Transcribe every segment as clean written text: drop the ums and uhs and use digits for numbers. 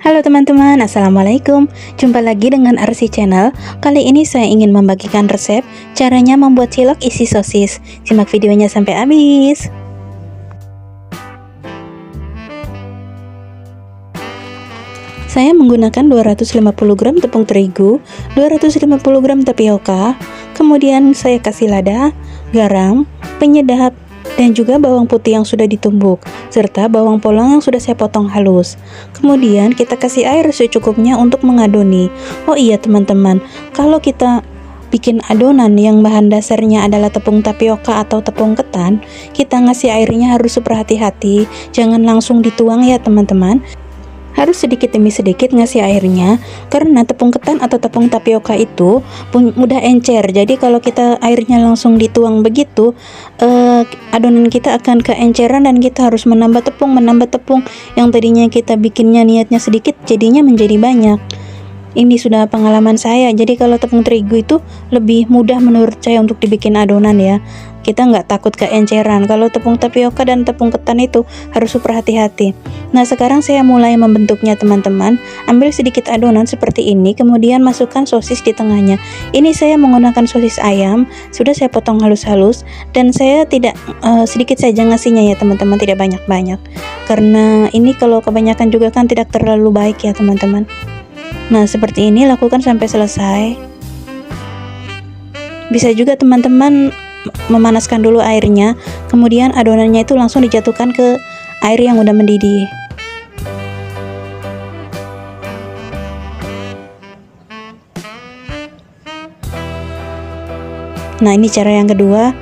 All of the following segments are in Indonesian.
Halo teman-teman, Assalamualaikum. Jumpa lagi dengan Arsi Channel. Kali ini saya ingin membagikan resep caranya membuat cilok isi sosis. Simak videonya sampai habis. Saya menggunakan 250 gram tepung terigu, 250 gram tapioka, kemudian saya kasih lada, garam, penyedap, dan juga bawang putih yang sudah ditumbuk, serta bawang polong yang sudah saya potong halus. Kemudian kita kasih air secukupnya untuk mengadoni. Oh iya teman-teman, kalau kita bikin adonan yang bahan dasarnya adalah tepung tapioka atau tepung ketan, kita ngasih airnya harus super hati-hati, jangan langsung dituang ya teman-teman. Harus sedikit demi sedikit ngasih airnya, karena tepung ketan atau tepung tapioka itu mudah encer. Jadi kalau kita airnya langsung dituang begitu, adonan kita akan keenceran dan kita harus menambah tepung yang tadinya kita bikinnya niatnya sedikit jadinya menjadi banyak. Ini sudah pengalaman saya. Jadi kalau tepung terigu itu lebih mudah menurut saya untuk dibikin adonan ya. Kita nggak takut keenceran. Kalau tepung tapioka dan tepung ketan itu harus super hati-hati. Nah sekarang saya mulai membentuknya teman-teman. Ambil sedikit adonan seperti ini, kemudian masukkan sosis di tengahnya. Ini saya menggunakan sosis ayam, sudah saya potong halus-halus, dan saya tidak sedikit saja ngasihnya ya teman-teman, tidak banyak-banyak. Karena ini kalau kebanyakan juga kan tidak terlalu baik ya teman-teman. Nah seperti ini, lakukan sampai selesai. Bisa juga teman-teman memanaskan dulu airnya, kemudian adonannya itu langsung dijatuhkan ke air yang udah mendidih. Nah ini cara yang kedua,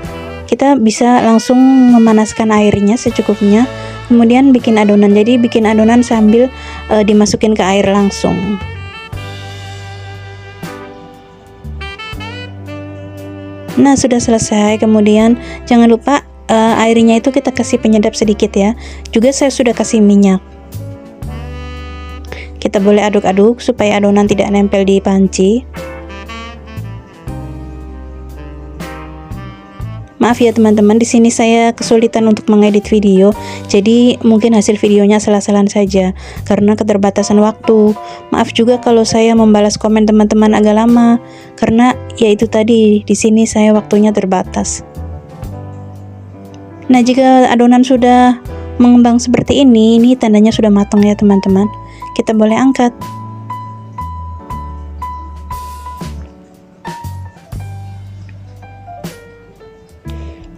kita bisa langsung memanaskan airnya secukupnya, kemudian bikin adonan. Jadi bikin adonan sambil dimasukin ke air langsung. Nah sudah selesai, kemudian jangan lupa airnya itu kita kasih penyedap sedikit ya. Juga saya sudah kasih minyak. Kita boleh aduk-aduk supaya adonan tidak nempel di panci. Maaf ya teman-teman, di sini saya kesulitan untuk mengedit video, jadi mungkin hasil videonya salah-salah saja karena keterbatasan waktu. Maaf juga kalau saya membalas komen teman-teman agak lama, karena ya itu tadi, di sini saya waktunya terbatas. Nah jika adonan sudah mengembang seperti ini tandanya sudah matang ya teman-teman. Kita boleh angkat.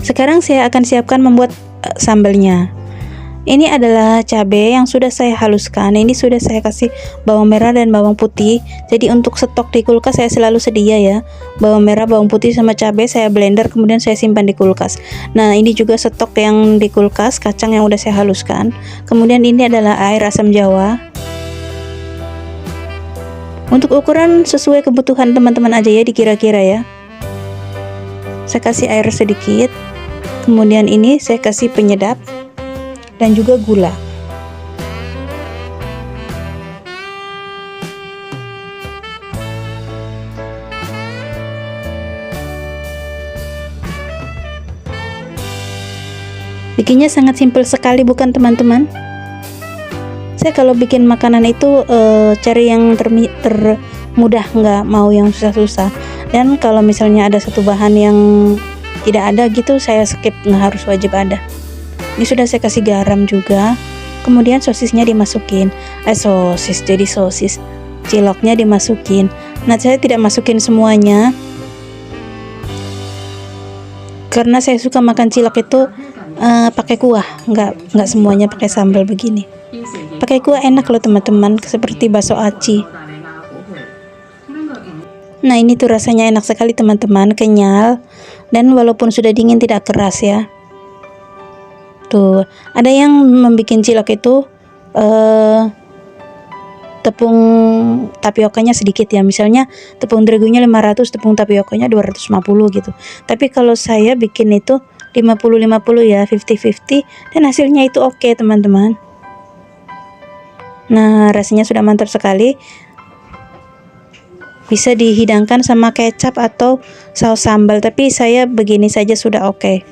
Sekarang saya akan siapkan membuat sambalnya. Ini adalah cabai yang sudah saya haluskan. Ini sudah saya kasih bawang merah dan bawang putih. Jadi untuk stok di kulkas saya selalu sedia ya. Bawang merah, bawang putih sama cabai saya blender, kemudian saya simpan di kulkas. Nah ini juga stok yang di kulkas, kacang yang udah saya haluskan. Kemudian ini adalah air asam jawa. Untuk ukuran sesuai kebutuhan teman-teman aja ya, dikira-kira ya. Saya kasih air sedikit. Kemudian ini saya kasih penyedap dan juga gula. Bikinnya sangat simpel sekali bukan teman-teman? Saya kalau bikin makanan itu cari yang termudah, nggak mau yang susah-susah. Dan kalau misalnya ada satu bahan yang tidak ada gitu, saya skip, nggak harus wajib ada. Ini sudah saya kasih garam juga. Kemudian sosisnya dimasukin. Sosis, ciloknya dimasukin. Nah saya tidak masukin semuanya karena saya suka makan cilok itu pakai kuah, nggak semuanya pakai sambal begini. Pakai kuah enak loh teman-teman, seperti bakso aci. Nah ini tuh rasanya enak sekali teman-teman, kenyal, dan walaupun sudah dingin tidak keras ya. Tuh, ada yang membuat cilok itu tepung tapiokanya sedikit ya. Misalnya tepung terigunya 500, tepung tapiokanya 250 gitu. Tapi kalau saya bikin itu 50-50 ya, 50-50, dan hasilnya itu oke teman-teman. Nah rasanya sudah mantap sekali. Bisa dihidangkan sama kecap atau saus sambal, tapi saya begini saja sudah oke.